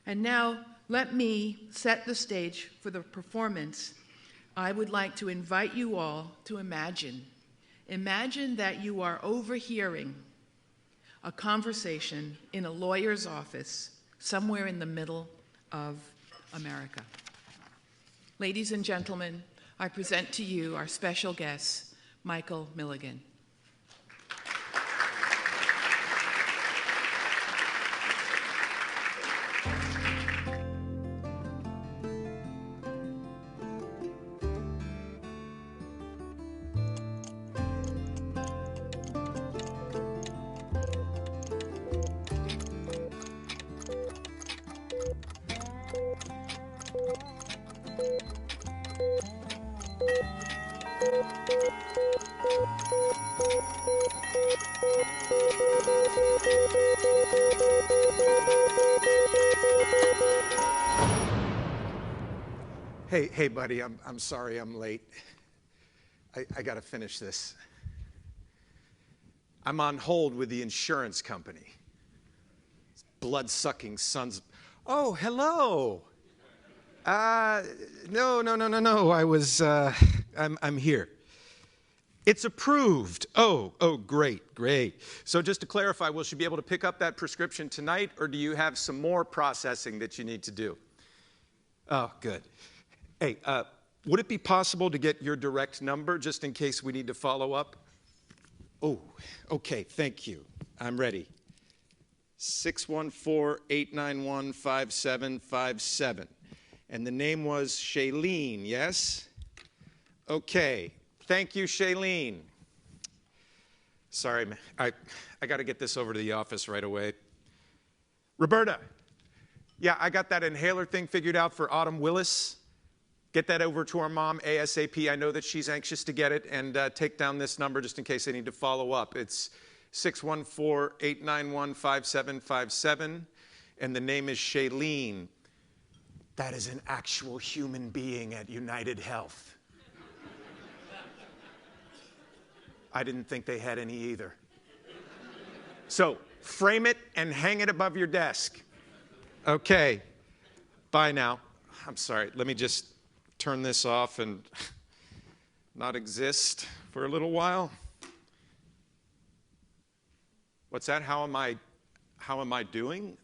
And now, let me set the stage for the performance. I would like to invite you all to imagine. Imagine that you are overhearing a conversation in a lawyer's office somewhere in the middle of America. Ladies and gentlemen, I present to you our special guest, Michael Milligan. Hey, buddy, I'm sorry I'm late. I got to finish this. I'm on hold with the insurance company. Blood-sucking sons. Oh, hello. No. I'm here. It's approved. Oh, great. So just to clarify, will she be able to pick up that prescription tonight, or do you have some more processing that you need to do? Oh, good. Hey, would it be possible to get your direct number just in case we need to follow up? Oh, okay, thank you. I'm ready. 614-891-5757. And the name was Shailene, yes? Okay, thank you, Shailene. Sorry, I got to get this over to the office right away. Roberta, yeah, I got that inhaler thing figured out for Autumn Willis. Get that over to our mom ASAP. I know that she's anxious to get it, and take down this number just in case they need to follow up. It's 614-891-5757, and the name is Shailene. That is an actual human being at United Health. I didn't think they had any either. So frame it and hang it above your desk. Okay, bye now. I'm sorry, let me just turn this off and not exist for a little while. What's that? How am I doing?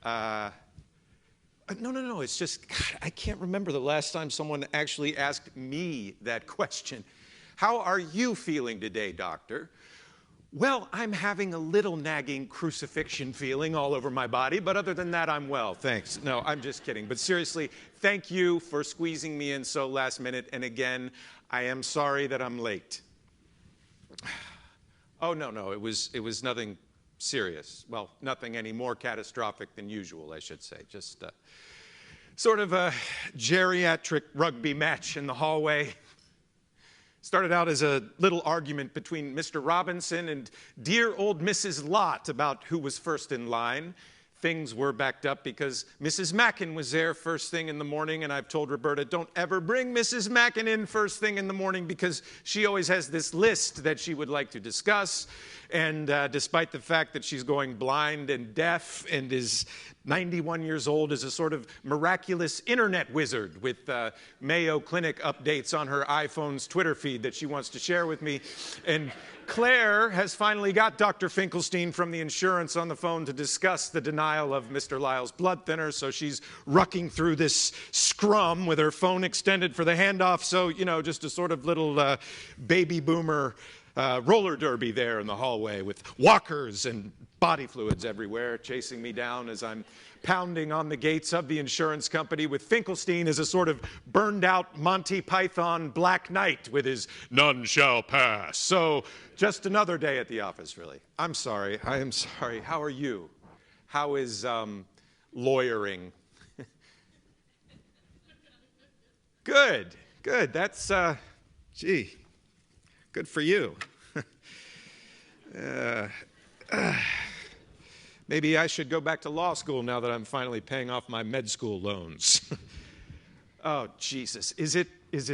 No. It's just, God, I can't remember the last time someone actually asked me that question. How are you feeling today, doctor? Well, I'm having a little nagging crucifixion feeling all over my body, but other than that, I'm well, thanks. No, I'm just kidding. But seriously, thank you for squeezing me in so last minute. And again, I am sorry that I'm late. Oh, no, it was nothing serious. Well, nothing any more catastrophic than usual, I should say. Just sort of a geriatric rugby match in the hallway. Started out as a little argument between Mr. Robinson and dear old Mrs. Lott about who was first in line. Things were backed up because Mrs. Mackin was there first thing in the morning, and I've told Roberta, don't ever bring Mrs. Mackin in first thing in the morning because she always has this list that she would like to discuss. And despite the fact that she's going blind and deaf and is 91 years old, is a sort of miraculous internet wizard with Mayo Clinic updates on her iPhone's Twitter feed that she wants to share with me. And Claire has finally got Dr. Finkelstein from the insurance on the phone to discuss the denial of Mr. Lyle's blood thinner, so she's rucking through this scrum with her phone extended for the handoff, so, just a sort of little baby boomer roller derby there in the hallway with walkers and body fluids everywhere chasing me down as I'm pounding on the gates of the insurance company with Finkelstein as a sort of burned out Monty Python Black Knight with his none shall pass. So just another day at the office, really. I am sorry. How are you? How is lawyering? Good. That's, good for you. Maybe I should go back to law school now that I'm finally paying off my med school loans. Oh, Jesus. Is it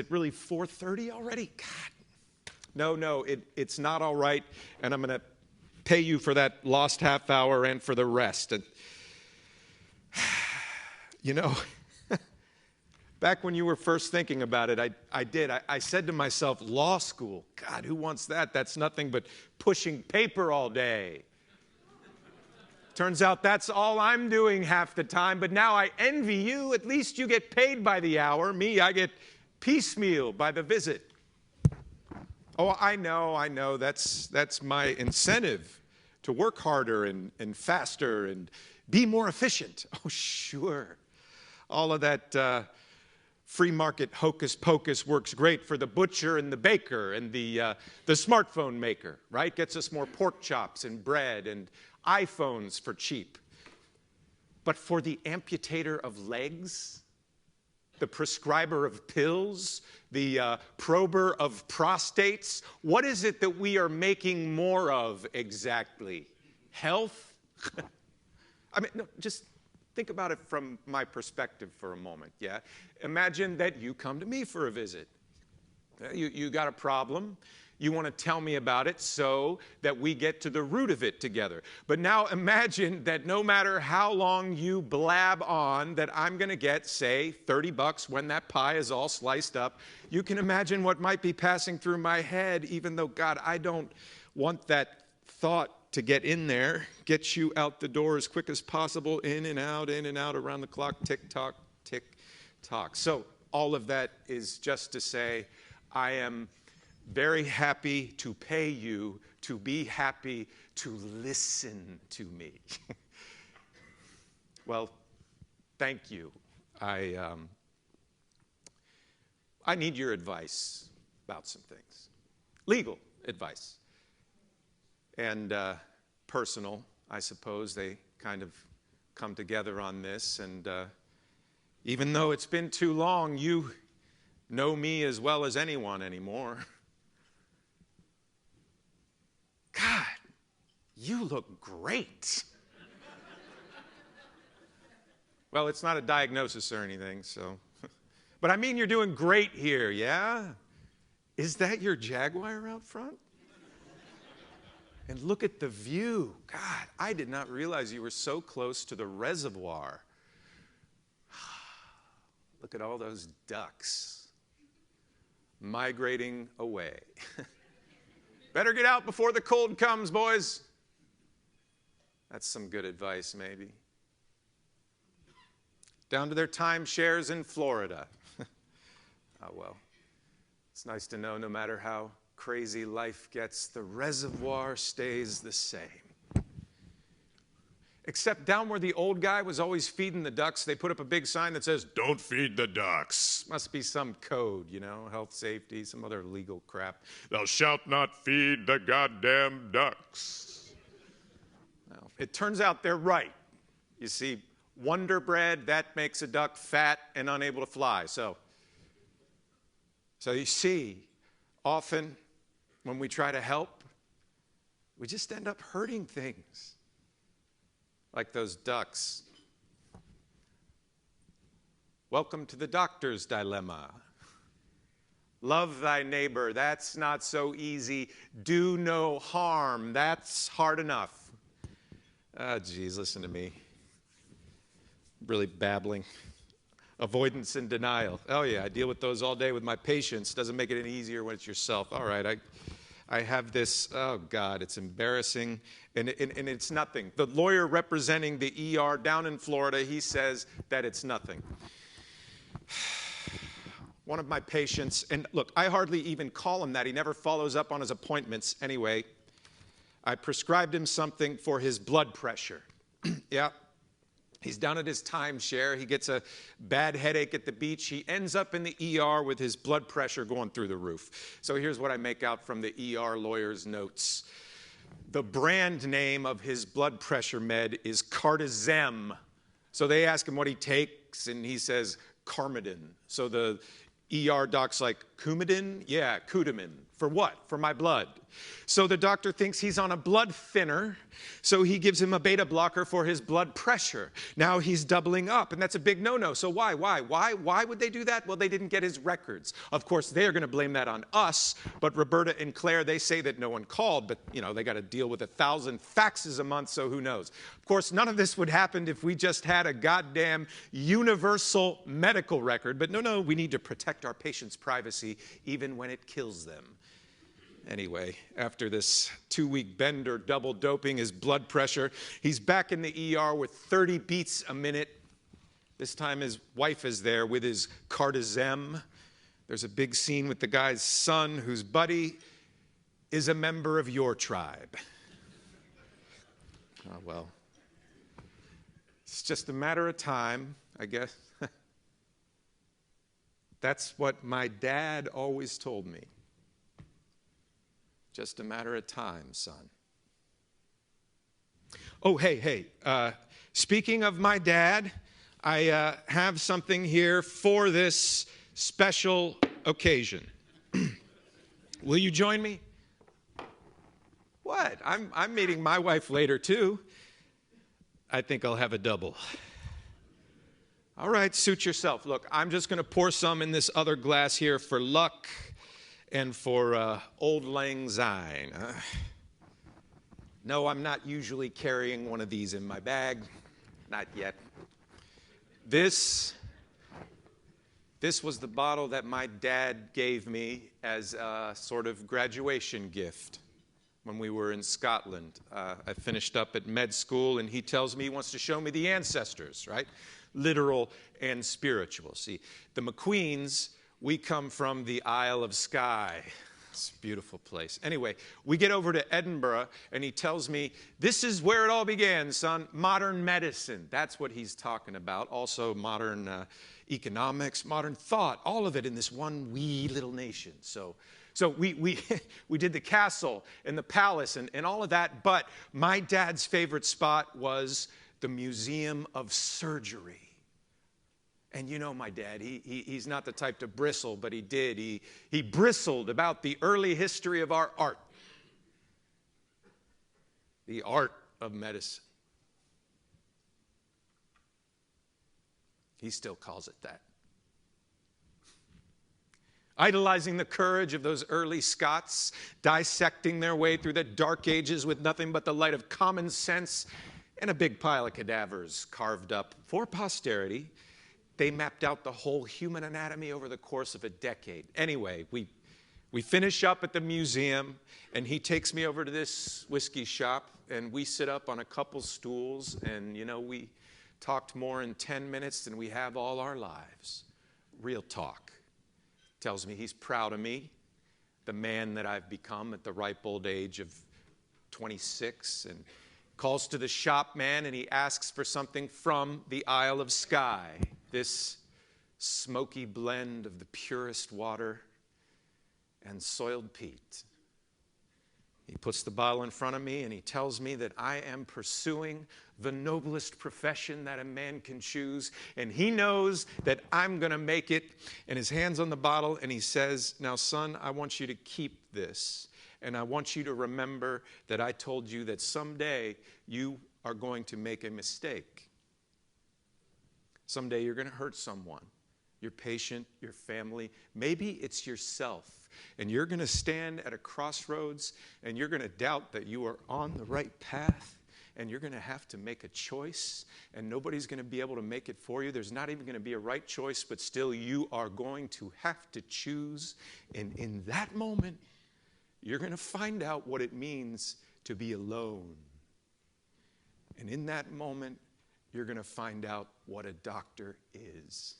really 4:30 already? God. No, it's not all right, and I'm going to pay you for that lost half hour and for the rest. And You know, back when you were first thinking about it, I said to myself, law school, God, who wants that? That's nothing but pushing paper all day. Turns out that's all I'm doing half the time, but now I envy you. At least you get paid by the hour. Me, I get piecemeal by the visit. Oh, I know. That's my incentive to work harder and faster and be more efficient. Oh, sure. All of that free market hocus pocus works great for the butcher and the baker and the smartphone maker, right? Gets us more pork chops and bread and iPhones for cheap. But for the amputator of legs, the prescriber of pills, the prober of prostates, what is it that we are making more of exactly? Health? I mean, no, just think about it from my perspective for a moment, yeah? Imagine that you come to me for a visit. You got a problem. You want to tell me about it so that we get to the root of it together. But now imagine that no matter how long you blab on, that I'm going to get, say, $30 when that pie is all sliced up. You can imagine what might be passing through my head, even though, God, I don't want that thought to get in there. Get you out the door as quick as possible, in and out, around the clock, tick-tock, tick-tock. So all of that is just to say I am very happy to pay you to be happy to listen to me. Well, thank you. I need your advice about some things. Legal advice. And personal, I suppose. They kind of come together on this. And even though it's been too long, you know me as well as anyone anymore. God, you look great. Well, it's not a diagnosis or anything, so. But I mean, you're doing great here, yeah? Is that your Jaguar out front? And look at the view. God, I did not realize you were so close to the reservoir. Look at all those ducks migrating away. Better get out before the cold comes, boys. That's some good advice, maybe. Down to their timeshares in Florida. Oh, well. It's nice to know no matter how crazy life gets, the reservoir stays the same. Except down where the old guy was always feeding the ducks, they put up a big sign that says, "Don't feed the ducks." Must be some code, you know, health, safety, some other legal crap. "Thou shalt not feed the goddamn ducks." Well, it turns out they're right. You see, Wonder Bread, that makes a duck fat and unable to fly. So you see, often when we try to help, we just end up hurting things. Like those ducks. Welcome to the doctor's dilemma. Love thy neighbor, that's not so easy. Do no harm, that's hard enough. Ah, geez, listen to me. Really babbling. Avoidance and denial. Oh yeah, I deal with those all day with my patients. Doesn't make it any easier when it's yourself. All right, I have this, oh God, it's embarrassing, and it's nothing. The lawyer representing the ER down in Florida, he says that it's nothing. One of my patients, and look, I hardly even call him that. He never follows up on his appointments anyway. I prescribed him something for his blood pressure. Yeah. He's down at his timeshare. He gets a bad headache at the beach. He ends up in the ER with his blood pressure going through the roof. So here's what I make out from the ER lawyer's notes. The brand name of his blood pressure med is Cardizem. So they ask him what he takes, and he says Carmidin. So the ER doc's like, Coumadin? Yeah, Coumadin. For what? For my blood. So the doctor thinks he's on a blood thinner, so he gives him a beta blocker for his blood pressure. Now he's doubling up, and that's a big no-no. So why? Why would they do that? Well, they didn't get his records. Of course, they're going to blame that on us, but Roberta and Claire, they say that no one called, but, they got to deal with 1,000 faxes a month, so who knows? Of course, none of this would happen if we just had a goddamn universal medical record, but no, we need to protect our patients' privacy even when it kills them. Anyway, after this 2-week bender, double doping his blood pressure, he's back in the ER with 30 beats a minute. This time his wife is there with his cardizem. There's a big scene with the guy's son, whose buddy is a member of your tribe. Oh, well. It's just a matter of time, I guess. That's what my dad always told me. Just a matter of time, son. Oh, hey. Speaking of my dad, I have something here for this special occasion. Will you join me? What? I'm meeting my wife later, too. I think I'll have a double. All right, suit yourself. Look, I'm just going to pour some in this other glass here for luck. And for Auld Lang Syne. No, I'm not usually carrying one of these in my bag. Not yet. This was the bottle that my dad gave me as a sort of graduation gift when we were in Scotland. I finished up at med school, and he tells me he wants to show me the ancestors, right? Literal and spiritual. See, the McQueens, we come from the Isle of Skye. It's a beautiful place. Anyway, we get over to Edinburgh, and he tells me, this is where it all began, son. Modern medicine. That's what he's talking about. Also modern economics, modern thought, all of it in this one wee little nation. So we did the castle and the palace and all of that, but my dad's favorite spot was the Museum of Surgery. And you know my dad, he's not the type to bristle, but he did. He bristled about the early history of our art. The art of medicine. He still calls it that. Idolizing the courage of those early Scots, dissecting their way through the dark ages with nothing but the light of common sense and a big pile of cadavers carved up for posterity. They mapped out the whole human anatomy over the course of a decade. Anyway, we finish up at the museum, and he takes me over to this whiskey shop, and we sit up on a couple stools, and, we talked more in 10 minutes than we have all our lives. Real talk. Tells me he's proud of me, the man that I've become at the ripe old age of 26, and calls to the shop man, and he asks for something from the Isle of Skye. This smoky blend of the purest water and soiled peat. He puts the bottle in front of me and he tells me that I am pursuing the noblest profession that a man can choose, and he knows that I'm going to make it. And his hand's on the bottle and he says, now son, I want you to keep this, and I want you to remember that I told you that someday you are going to make a mistake. Someday you're going to hurt someone, your patient, your family. Maybe it's yourself. And you're going to stand at a crossroads and you're going to doubt that you are on the right path. And you're going to have to make a choice. And nobody's going to be able to make it for you. There's not even going to be a right choice, but still you are going to have to choose. And in that moment, you're going to find out what it means to be alone. And in that moment, you're going to find out what a doctor is.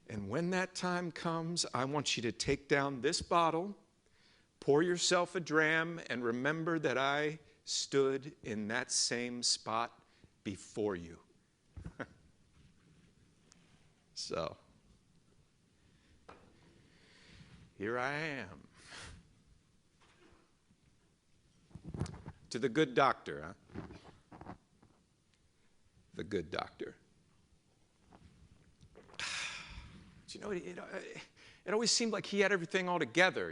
And when that time comes, I want you to take down this bottle, pour yourself a dram, and remember that I stood in that same spot before you. So, here I am. To the good doctor, huh? The good doctor. But it always seemed like he had everything all together,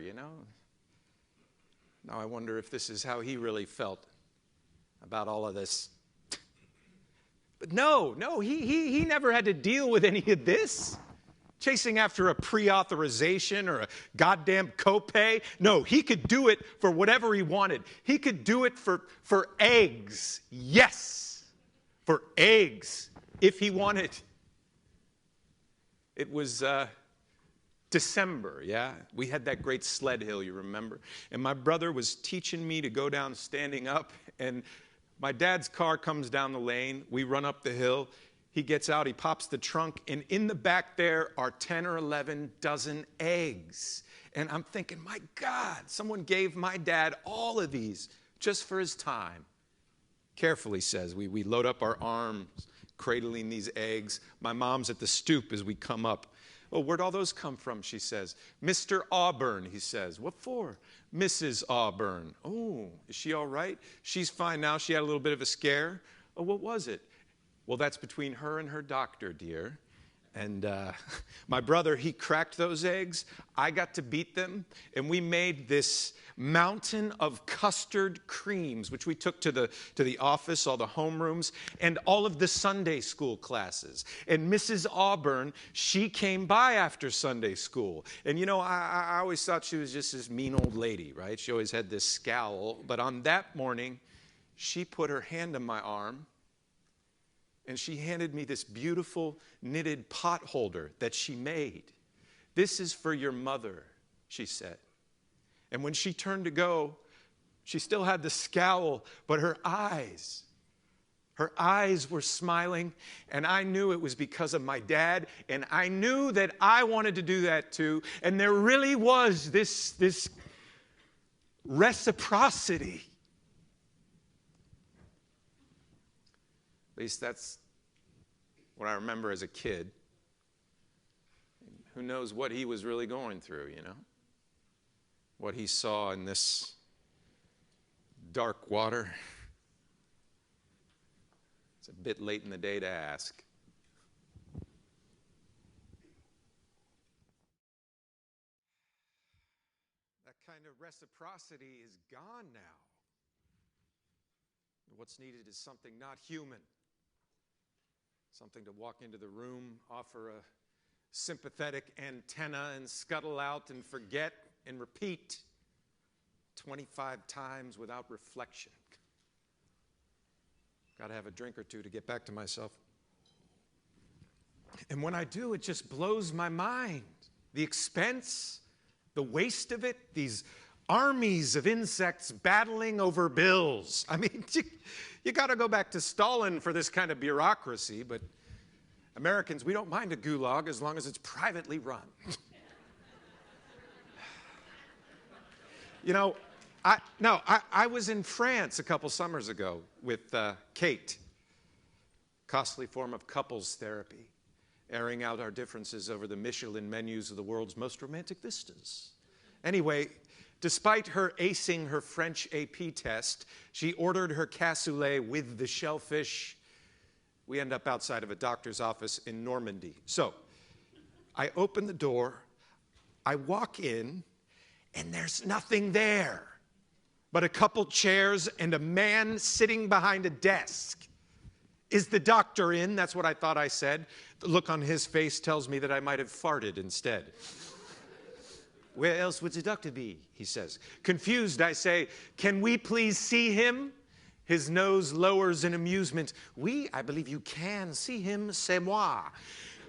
Now I wonder if this is how he really felt about all of this. But no, he never had to deal with any of this. Chasing after a pre-authorization or a goddamn copay. No, he could do it for whatever he wanted. He could do it for eggs. Yes, for eggs, if he wanted. It was December, yeah? We had that great sled hill, you remember? And my brother was teaching me to go down standing up, and my dad's car comes down the lane. We run up the hill. He gets out, he pops the trunk, and in the back there are 10 or 11 dozen eggs. And I'm thinking, my God, someone gave my dad all of these just for his time. Carefully, says, we load up our arms, cradling these eggs. My mom's at the stoop as we come up. Oh, where'd all those come from, she says. Mr. Auburn, he says. What for? Mrs. Auburn. Oh, is she all right? She's fine now. She had a little bit of a scare. Oh, what was it? Well, that's between her and her doctor, dear. And my brother, he cracked those eggs. I got to beat them. And we made this mountain of custard creams, which we took to the office, all the homerooms, and all of the Sunday school classes. And Mrs. Auburn, she came by after Sunday school. And, you know, I always thought she was just this mean old lady, right? She always had this scowl. But on that morning, she put her hand on my arm, and she handed me this beautiful knitted pot holder that she made. This is for your mother, she said. And when she turned to go, she still had the scowl, but her eyes were smiling, and I knew it was because of my dad, and I knew that I wanted to do that too. And there really was this reciprocity. At least that's what I remember as a kid. Who knows what he was really going through, you know? What he saw in this dark water. It's a bit late in the day to ask. That kind of reciprocity is gone now. What's needed is something not human. Something to walk into the room, offer a sympathetic antenna, and scuttle out and forget and repeat 25 times without reflection. Got to have a drink or two to get back to myself. And when I do, it just blows my mind. The expense, the waste of it, these armies of insects battling over bills. I mean, you got to go back to Stalin for this kind of bureaucracy, but Americans, we don't mind a gulag as long as it's privately run. You know, I was in France a couple summers ago with Kate. Costly form of couples therapy, airing out our differences over the Michelin menus of the world's most romantic vistas. Anyway, despite her acing her French AP test, she ordered her cassoulet with the shellfish. We end up outside of a doctor's office in Normandy. So I open the door, I walk in, and there's nothing there but a couple chairs and a man sitting behind a desk. Is the doctor in? That's what I thought I said. The look on his face tells me that I might have farted instead. Where else would the doctor be? He says. Confused, I say, can we please see him? His nose lowers in amusement. Oui, I believe you can see him, c'est moi.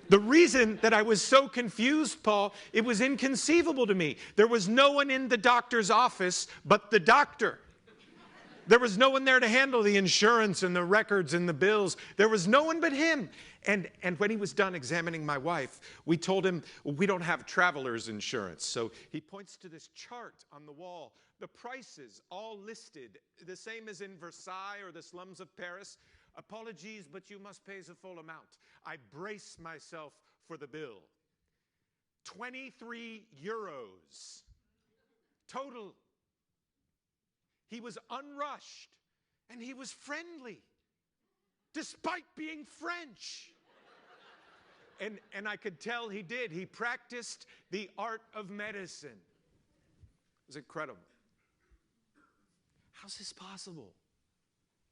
The reason that I was so confused, Paul, it was inconceivable to me. There was no one in the doctor's office but the doctor. There was no one there to handle the insurance and the records and the bills. There was no one but him. And when he was done examining my wife, we told him, well, we don't have traveler's insurance. So he points to this chart on the wall. The prices all listed, the same as in Versailles or the slums of Paris. Apologies, but you must pay the full amount. I brace myself for the bill. 23 euros. Total. He was unrushed, and he was friendly, despite being French. And I could tell he did. He practiced the art of medicine. It was incredible. How's this possible?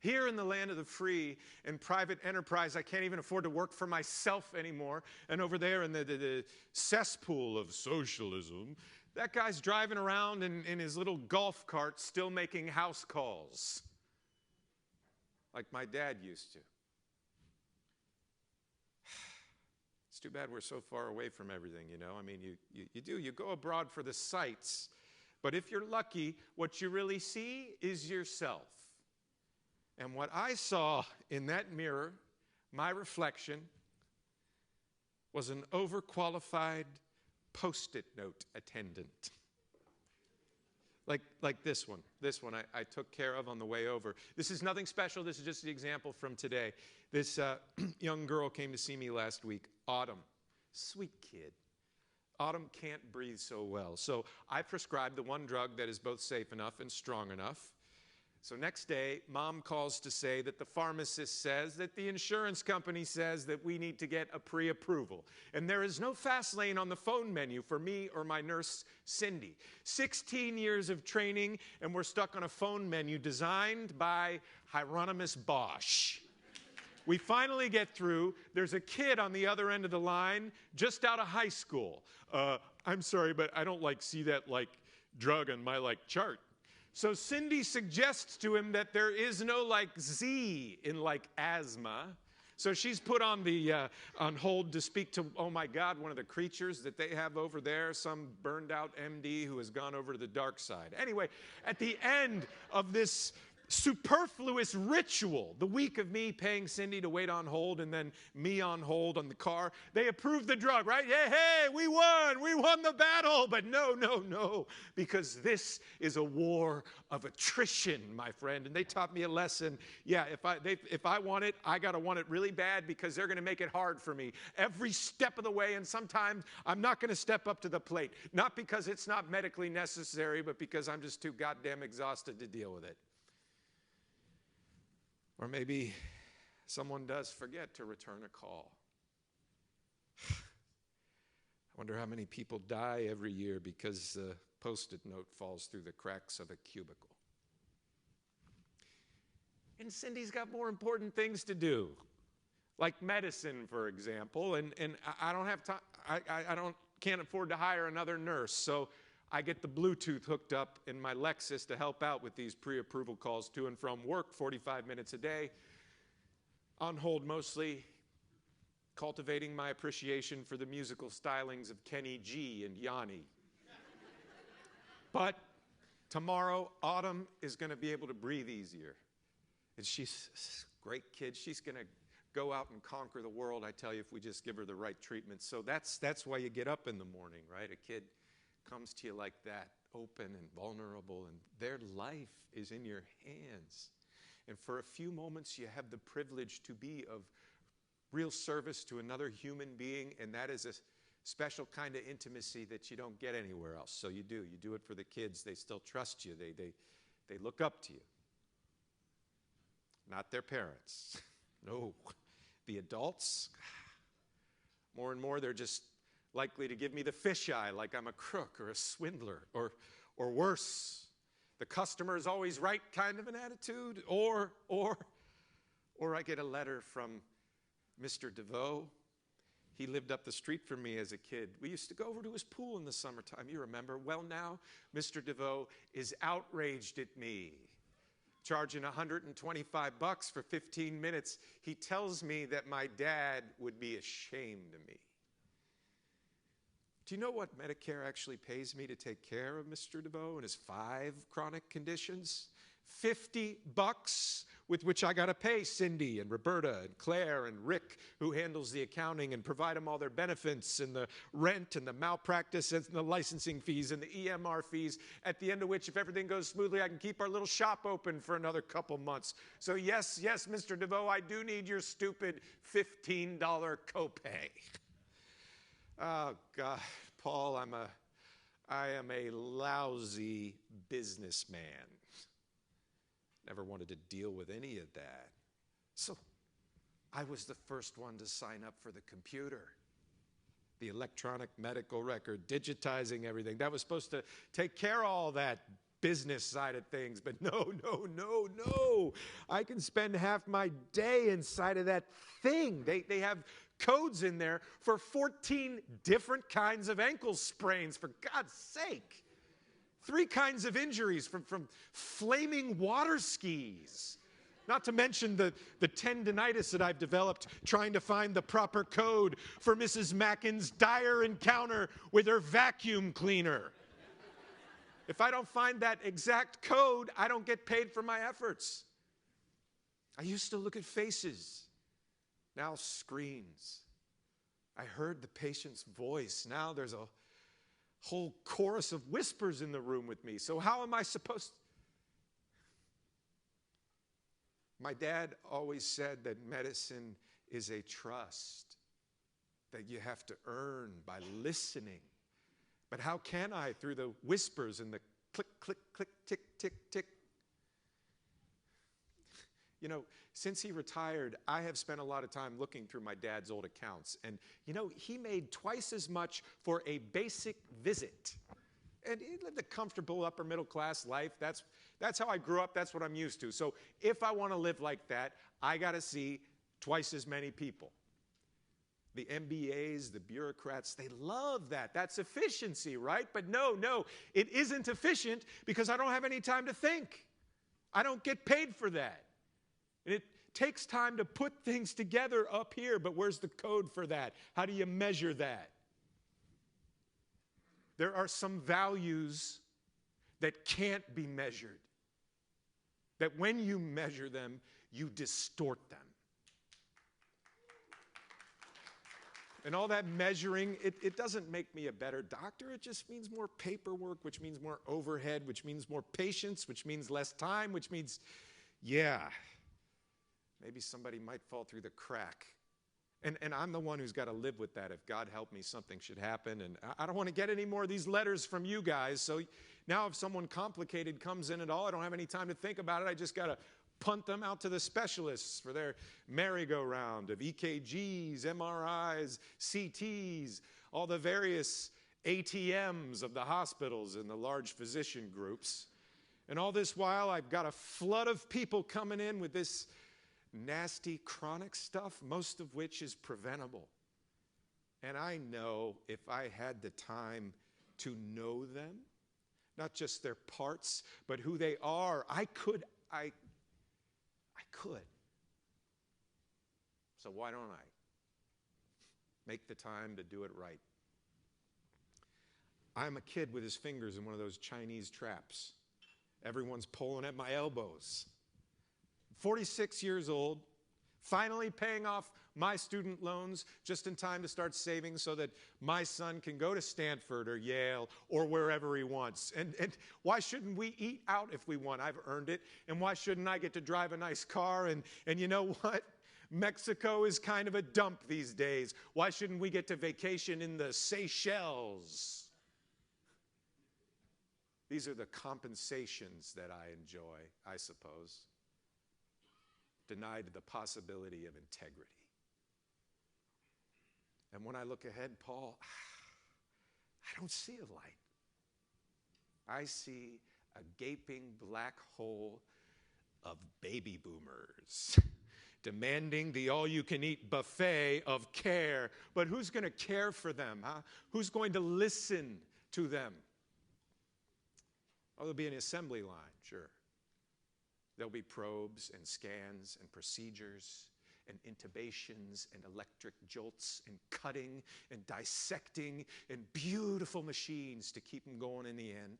Here in the land of the free and private enterprise, I can't even afford to work for myself anymore. And over there in the cesspool of socialism, that guy's driving around in his little golf cart still making house calls like my dad used to. It's too bad we're so far away from everything, you know. I mean, you go abroad for the sights, but if you're lucky, what you really see is yourself. And what I saw in that mirror, my reflection, was an overqualified Post-it note attendant. Like this one. This one I took care of on the way over. This is nothing special. This is just an example from today. This young girl came to see me last week, Autumn. Sweet kid. Autumn can't breathe so well. So I prescribed the one drug that is both safe enough and strong enough. So next day, Mom calls to say that the pharmacist says that the insurance company says that we need to get a pre-approval. And there is no fast lane on the phone menu for me or my nurse, Cindy. 16 years of training, and we're stuck on a phone menu designed by Hieronymus Bosch. We finally get through. There's a kid on the other end of the line, just out of high school. I'm sorry, but I don't see that drug on my chart. So Cindy suggests to him that there is no Z in asthma. So she's put on on hold to speak to, oh my God, one of the creatures that they have over there, some burned out MD who has gone over to the dark side. Anyway, at the end of this superfluous ritual, the week of me paying Cindy to wait on hold and then me on hold on the car, they approved the drug, right? Hey, we won the battle. But no, because this is a war of attrition, my friend. And they taught me a lesson. Yeah, if I want it, I got to want it really bad because they're going to make it hard for me every step of the way. And sometimes I'm not going to step up to the plate, not because it's not medically necessary, but because I'm just too goddamn exhausted to deal with it. Or maybe someone does forget to return a call. I wonder how many people die every year because a Post-it note falls through the cracks of a cubicle. And Cindy's got more important things to do, like medicine, for example. And I don't have time. I can't afford to hire another nurse, so I get the Bluetooth hooked up in my Lexus to help out with these pre-approval calls to and from work, 45 minutes a day, on hold mostly, cultivating my appreciation for the musical stylings of Kenny G and Yanni. But tomorrow, Autumn is going to be able to breathe easier. And she's a great kid. She's going to go out and conquer the world, I tell you, if we just give her the right treatment. So that's why you get up in the morning, right? A kid comes to you like that, open and vulnerable, and their life is in your hands. And for a few moments, you have the privilege to be of real service to another human being, and that is a special kind of intimacy that you don't get anywhere else. So you do it for the kids. They still trust you. They look up to you. Not their parents. No. The adults, more and more, they're just likely to give me the fisheye like I'm a crook or a swindler, or worse, the customer is always right kind of an attitude, or I get a letter from Mr. DeVoe. He lived up the street from me as a kid. We used to go over to his pool in the summertime, you remember. Well, now Mr. DeVoe is outraged at me, charging $125 for 15 minutes. He tells me that my dad would be ashamed of me. Do you know what Medicare actually pays me to take care of Mr. DeVoe and his 5 chronic conditions? $50, with which I got to pay Cindy and Roberta and Claire and Rick, who handles the accounting, and provide them all their benefits and the rent and the malpractice and the licensing fees and the EMR fees, at the end of which, if everything goes smoothly, I can keep our little shop open for another couple months. So yes, Mr. DeVoe, I do need your stupid $15 copay. Oh, God, Paul, I am a lousy businessman. Never wanted to deal with any of that. So I was the first one to sign up for the computer, the electronic medical record, digitizing everything. That was supposed to take care of all that business side of things. But no, no, no, no. I can spend half my day inside of that thing. They have codes in there for 14 different kinds of ankle sprains, for God's sake. 3 kinds of injuries from flaming water skis. Not to mention the tendinitis that I've developed trying to find the proper code for Mrs. Mackin's dire encounter with her vacuum cleaner. If I don't find that exact code, I don't get paid for my efforts. I used to look at faces, now screens. I heard the patient's voice. Now there's a whole chorus of whispers in the room with me. So how am I supposed to? My dad always said that medicine is a trust that you have to earn by listening. But how can I through the whispers and the click, click, click, tick, tick, tick? You know, since he retired, I have spent a lot of time looking through my dad's old accounts. And, you know, he made twice as much for a basic visit. And he lived a comfortable upper middle class life. That's how I grew up. That's what I'm used to. So if I want to live like that, I got to see twice as many people. The MBAs, the bureaucrats, they love that. That's efficiency, right? But no, it isn't efficient because I don't have any time to think. I don't get paid for that. And it takes time to put things together up here, but where's the code for that? How do you measure that? There are some values that can't be measured. That when you measure them, you distort them. And all that measuring, it doesn't make me a better doctor. It just means more paperwork, which means more overhead, which means more patience, which means less time, which means, yeah, maybe somebody might fall through the crack. And I'm the one who's got to live with that. If God help me, something should happen. And I don't want to get any more of these letters from you guys. So now if someone complicated comes in at all, I don't have any time to think about it. I just got to punt them out to the specialists for their merry-go-round of EKGs, MRIs, CTs, all the various ATMs of the hospitals and the large physician groups. And all this while, I've got a flood of people coming in with this nasty chronic stuff, most of which is preventable. And I know if I had the time to know them, not just their parts, but who they are, I could. So why don't I make the time to do it right? I'm a kid with his fingers in one of those Chinese traps. Everyone's pulling at my elbows. 46 years old, finally paying off my student loans just in time to start saving so that my son can go to Stanford or Yale or wherever he wants. And why shouldn't we eat out if we want? I've earned it. And why shouldn't I get to drive a nice car? And you know what? Mexico is kind of a dump these days. Why shouldn't we get to vacation in the Seychelles? These are the compensations that I enjoy, I suppose. Denied the possibility of integrity. And when I look ahead, Paul, I don't see a light. I see a gaping black hole of baby boomers demanding the all-you-can-eat buffet of care. But who's going to care for them? Huh? Who's going to listen to them? Oh, there'll be an assembly line, sure. There'll be probes and scans and procedures and intubations and electric jolts and cutting and dissecting and beautiful machines to keep them going in the end,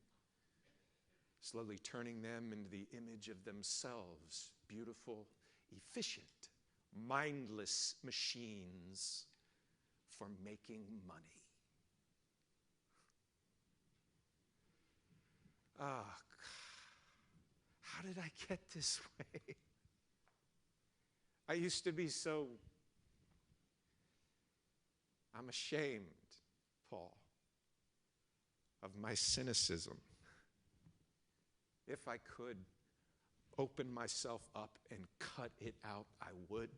slowly turning them into the image of themselves, beautiful, efficient, mindless machines for making money. Oh, God. How did I get this way? I used to be so, I'm ashamed, Paul, of my cynicism. If I could open myself up and cut it out, I would.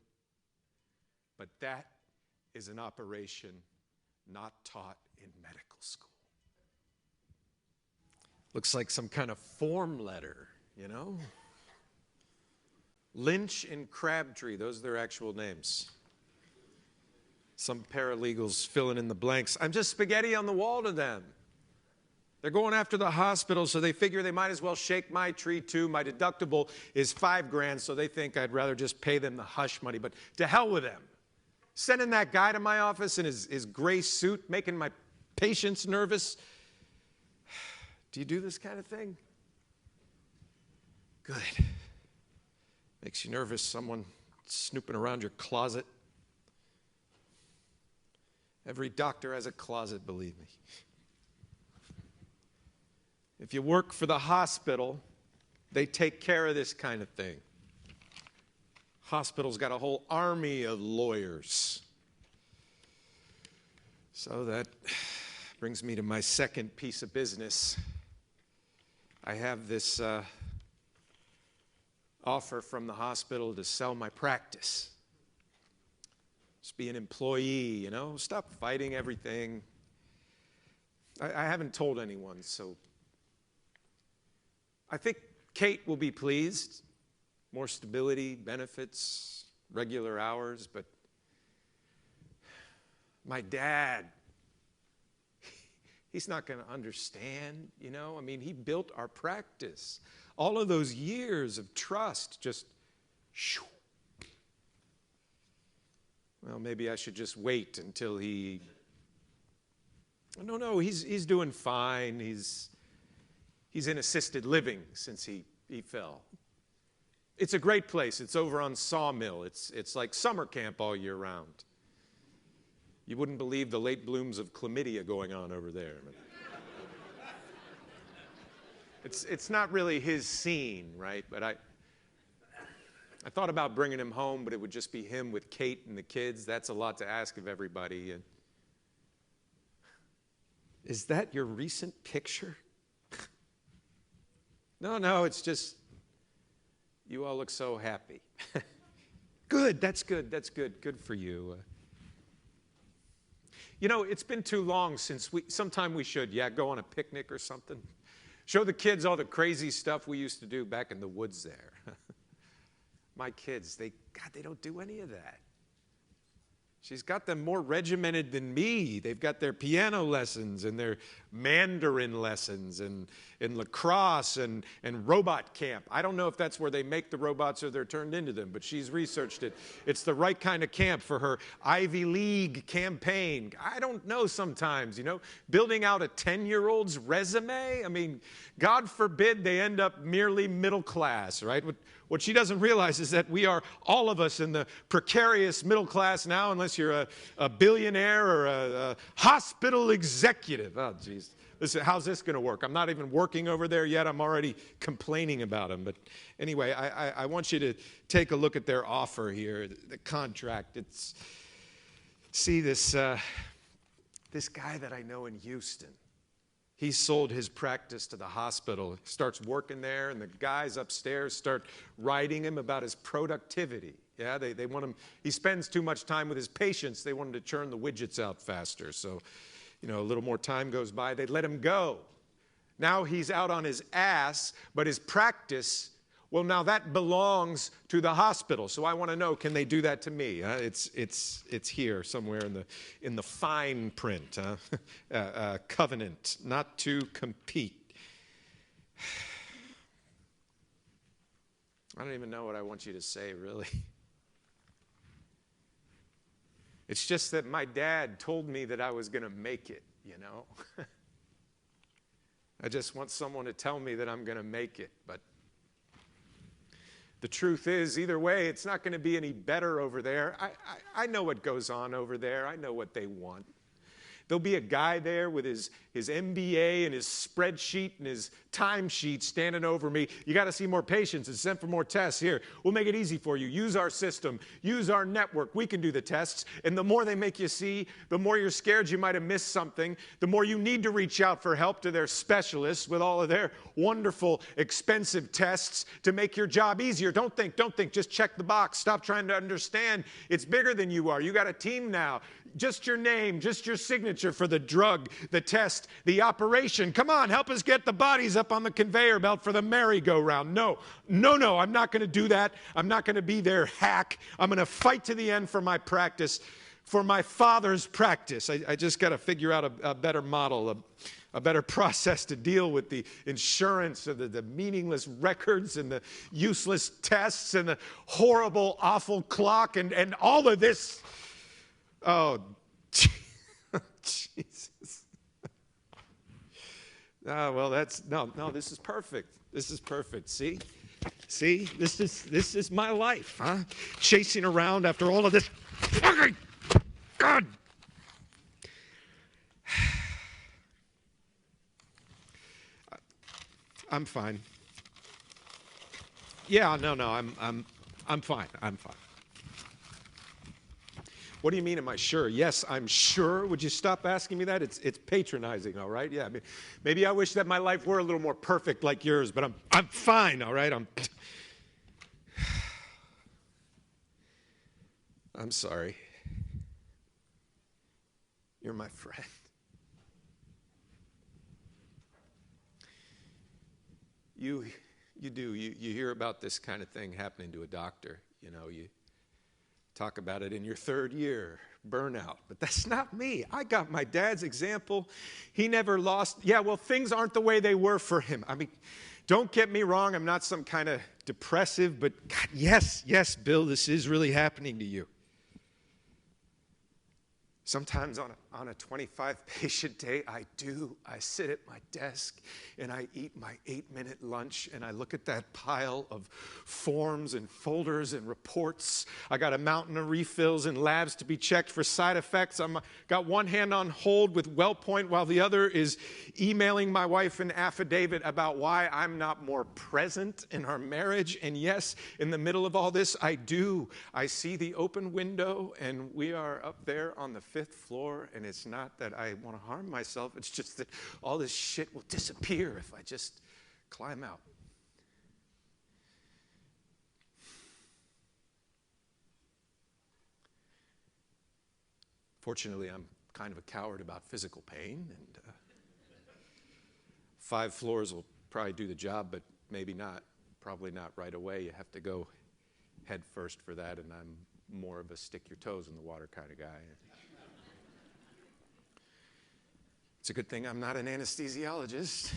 But that is an operation not taught in medical school. Looks like some kind of form letter, you know? Lynch and Crabtree, those are their actual names. Some paralegals filling in the blanks. I'm just spaghetti on the wall to them. They're going after the hospital, so they figure they might as well shake my tree too. My deductible is $5,000, so they think I'd rather just pay them the hush money. But to hell with them. Sending that guy to my office in his gray suit, making my patients nervous. Do you do this kind of thing? Good. Makes you nervous, someone snooping around your closet. Every doctor has a closet, believe me. If you work for the hospital, they take care of this kind of thing. Hospital's got a whole army of lawyers. So that brings me to my second piece of business. I have this offer from the hospital to sell my practice. Just be an employee, you know, stop fighting everything. I haven't told anyone, so I think Kate will be pleased. More stability, benefits, regular hours, but my dad, he's not going to understand, you know? I mean, he built our practice. All of those years of trust just, shoo. Well, maybe I should just wait until he, no, he's doing fine. He's in assisted living since he fell. It's a great place. It's over on Sawmill. It's like summer camp all year round. You wouldn't believe the late blooms of chlamydia going on over there. It's not really his scene, right? But I thought about bringing him home, but it would just be him with Kate and the kids. That's a lot to ask of everybody. And is that your recent picture? No, it's just you all look so happy. Good, that's good. Good for you. You know, it's been too long since sometime we should, go on a picnic or something. Show the kids all the crazy stuff we used to do back in the woods there. My kids, they don't do any of that. She's got them more regimented than me. They've got their piano lessons and their Mandarin lessons and lacrosse and robot camp. I don't know if that's where they make the robots or they're turned into them, but she's researched it. It's the right kind of camp for her Ivy League campaign. I don't know sometimes, you know, building out a 10-year-old's resume. I mean, God forbid they end up merely middle class, right? What she doesn't realize is that we are, all of us, in the precarious middle class now, unless you're a billionaire or a hospital executive. Oh, geez. Listen, how's this going to work? I'm not even working over there yet. I'm already complaining about them. But anyway, I want you to take a look at their offer here, the contract. See this guy that I know in Houston. He sold his practice to the hospital, starts working there, and the guys upstairs start writing him about his productivity. Yeah, they want him, he spends too much time with his patients. They want him to churn the widgets out faster. So, you know, a little more time goes by. They let him go. Now he's out on his ass, but his practice, well, now that belongs to the hospital. So I want to know, can they do that to me? It's here somewhere in the fine print. Covenant, not to compete. I don't even know what I want you to say, really. It's just that my dad told me that I was going to make it, you know. I just want someone to tell me that I'm going to make it, but the truth is, either way, it's not going to be any better over there. I know what goes on over there. I know what they want. There'll be a guy there with his MBA and his spreadsheet and his timesheet standing over me. You got to see more patients and send for more tests. Here, we'll make it easy for you. Use our system. Use our network. We can do the tests. And the more they make you see, the more you're scared you might have missed something, the more you need to reach out for help to their specialists with all of their wonderful, expensive tests to make your job easier. Don't think. Just check the box. Stop trying to understand. It's bigger than you are. You got a team now. Just your name, just your signature. signature for the drug, the test, the operation. Come on, help us get the bodies up on the conveyor belt for the merry-go-round. No, I'm not going to do that. I'm not going to be their hack. I'm going to fight to the end for my practice, for my Father's practice. I just got to figure out a better model, a better process to deal with the insurance and the meaningless records and the useless tests and the horrible, awful clock and all of this. Oh, Jesus. Well, this is perfect. This is perfect. See, this is my life, huh? Chasing around after all of this. God. I'm fine. Yeah, no, I'm fine. I'm fine. What do you mean, am I sure? Yes, I'm sure. Would you stop asking me that? It's patronizing, all right? Yeah, maybe I wish that my life were a little more perfect like yours, but I'm fine, all right? I'm sorry. You're my friend. You hear about this kind of thing happening to a doctor. You talk about it in your third year, burnout. But that's not me. I got my dad's example. He never lost. Yeah, well, things aren't the way they were for him. Don't get me wrong. I'm not some kind of depressive, but God, yes, Bill, this is really happening to you. Sometimes on a 25-patient day, I sit at my desk and I eat my 8-minute lunch and I look at that pile of forms and folders and reports. I got a mountain of refills and labs to be checked for side effects. Got one hand on hold with WellPoint while the other is emailing my wife an affidavit about why I'm not more present in our marriage. And yes, in the middle of all this, I see the open window and we are up there on the 5th floor, and it's not that I want to harm myself, it's just that all this shit will disappear if I just climb out. Fortunately, I'm kind of a coward about physical pain, and 5 floors will probably do the job, but maybe not, probably not right away. You have to go head first for that, and I'm more of a stick your toes in the water kind of guy. It's a good thing I'm not an anesthesiologist.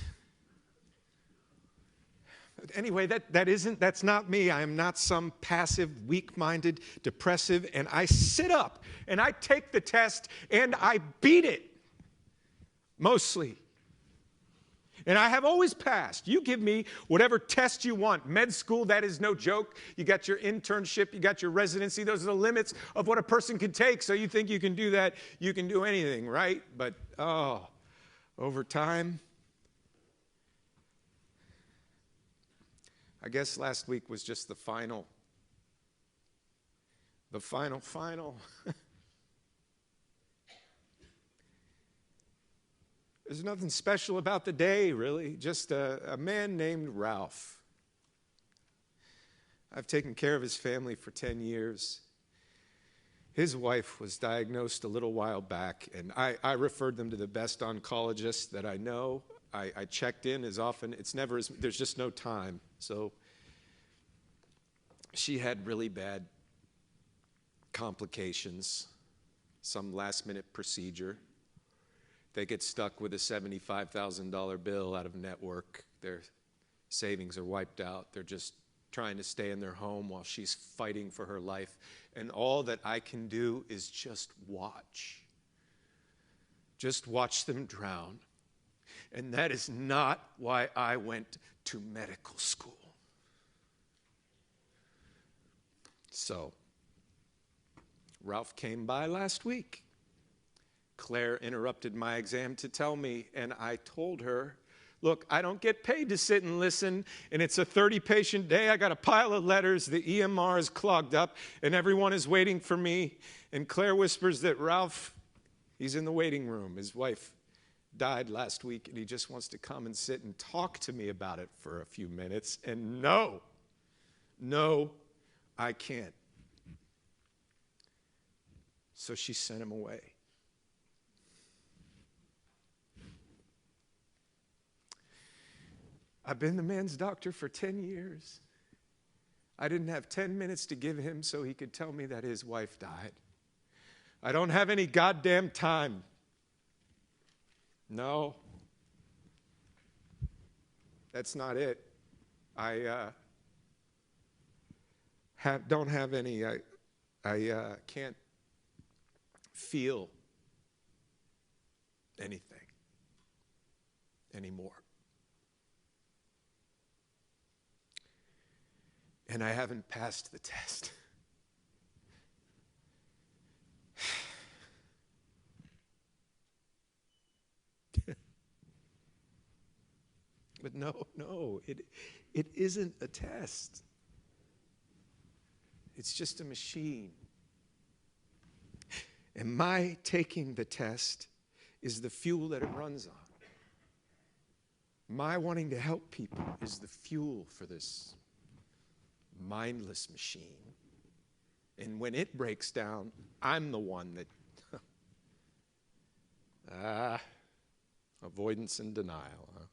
But anyway, that's not me. I am not some passive, weak-minded, depressive, and I sit up and I take the test and I beat it. Mostly. And I have always passed. You give me whatever test you want. Med school, that is no joke. You got your internship, you got your residency. Those are the limits of what a person can take. So you think you can do that, you can do anything, right? But, over time, I guess last week was just the final. There's nothing special about the day, really. Just a man named Ralph. I've taken care of his family for 10 years. His wife was diagnosed a little while back, and I referred them to the best oncologist that I know. I checked in as often. There's just no time. So she had really bad complications, some last-minute procedure. They get stuck with a $75,000 bill out of network. Their savings are wiped out. They're just trying to stay in their home while she's fighting for her life. And all that I can do is just watch. Just watch them drown. And that is not why I went to medical school. So, Ralph came by last week. Claire interrupted my exam to tell me, and I told her, look, I don't get paid to sit and listen, and it's a 30-patient day. I got a pile of letters. The EMR is clogged up, and everyone is waiting for me. And Claire whispers that Ralph, he's in the waiting room. His wife died last week, and he just wants to come and sit and talk to me about it for a few minutes. And no, I can't. So she sent him away. I've been the man's doctor for 10 years. I didn't have 10 minutes to give him so he could tell me that his wife died. I don't have any goddamn time. No. That's not it. I don't have any, I can't feel anything anymore. And I haven't passed the test. But no, it isn't a test. It's just a machine. And my taking the test is the fuel that it runs on. My wanting to help people is the fuel for this mindless machine. And when it breaks down, I'm the one that, avoidance and denial, huh?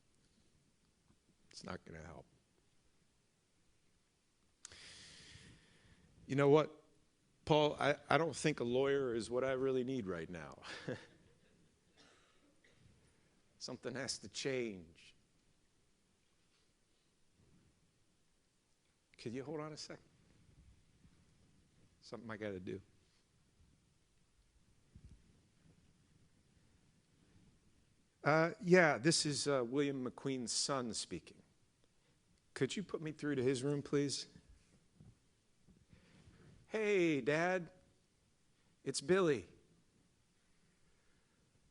It's not going to help. You know what, Paul, I don't think a lawyer is what I really need right now. Something has to change. Could you hold on a second? Something I got to do. Yeah, this is William McQueen's son speaking. Could you put me through to his room, please? Hey, Dad. It's Billy.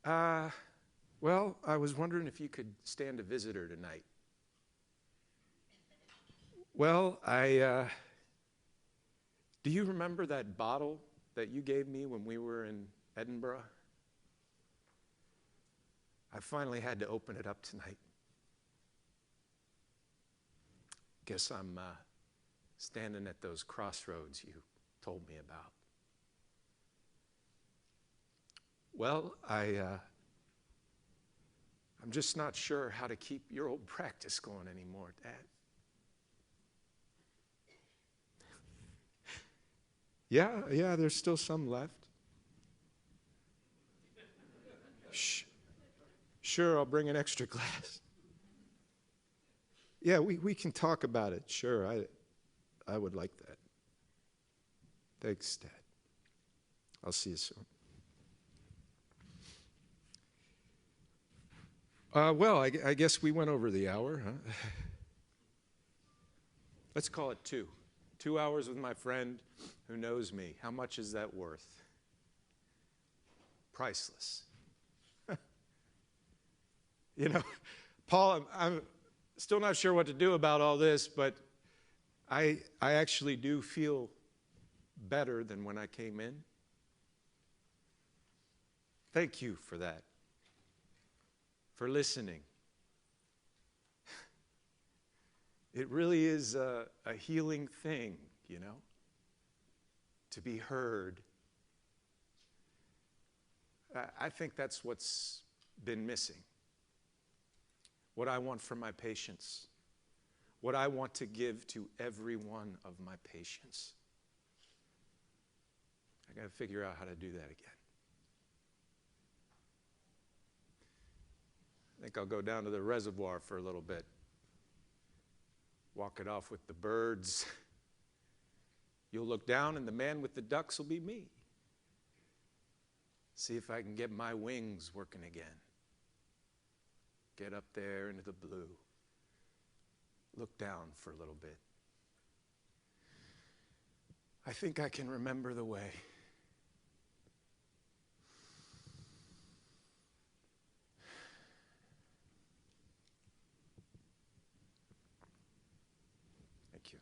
Well, I was wondering if you could stand a visitor tonight. Well, do you remember that bottle that you gave me when we were in Edinburgh? I finally had to open it up tonight. Guess I'm standing at those crossroads you told me about. Well, I'm just not sure how to keep your old practice going anymore, Dad. Yeah, there's still some left. Shh. Sure, I'll bring an extra glass. Yeah, we can talk about it. Sure, I would like that. Thanks, Dad. I'll see you soon. Well, I guess we went over the hour, huh? Let's call it 2. 2 hours with my friend who knows me. How much is that worth? Priceless. You know, Paul, I'm still not sure what to do about all this, but I actually do feel better than when I came in. Thank you for that, for listening. It really is a healing thing, you know, to be heard. I think that's what's been missing. What I want from my patients, what I want to give to every one of my patients. I got to figure out how to do that again. I think I'll go down to the reservoir for a little bit. Walk it off with the birds. You'll look down and the man with the ducks will be me. See if I can get my wings working again. Get up there into the blue. Look down for a little bit. I think I can remember the way. Thank you.